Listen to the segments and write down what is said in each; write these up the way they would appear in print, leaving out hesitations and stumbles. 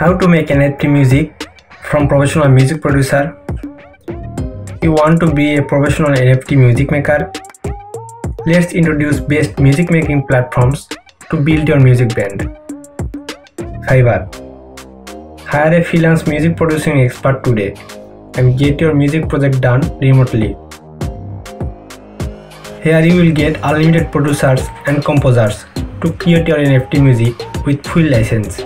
How to make NFT music from professional music producer? You want to be a professional NFT music maker? Let's introduce best music making platforms to build your music band. FIVERR. Hire a freelance music producing expert today and get your music project done remotely. Here you will get unlimited producers and composers to create your NFT music with full license.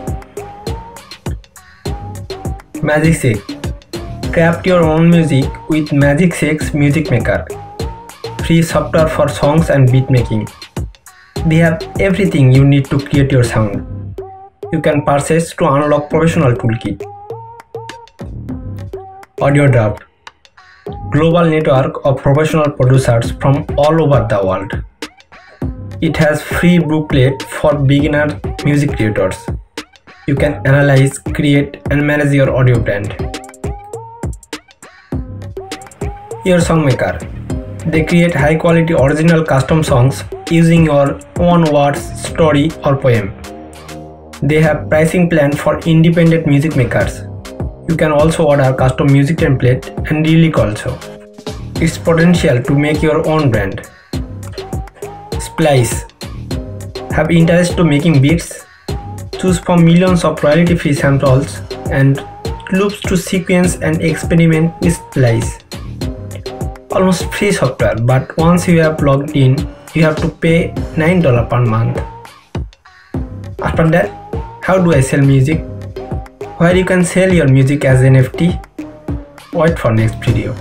MAGICX. Craft your own music with MAGICX Music Maker. Free software for songs and beat making. They have everything you need to create your sound. You can purchase to unlock professional toolkit. Audio Draft. Global network of professional producers from all over the world. It has free booklet for beginner music creators. You can analyze, create and manage your audio brand. Your Songmaker. They create high quality original custom songs using your own words, story or poem. They have pricing plan for independent music makers. You can also order custom music template and relic also. Its potential to make your own brand. SPLICE. Have interest to making beats? Choose from millions of royalty-free samples and loops to sequence and experiment with SPLICE. Almost free software, but once you have logged in, you have to pay $9 per month. After that, how do I sell music? Where you can sell your music as NFT? Wait for next video.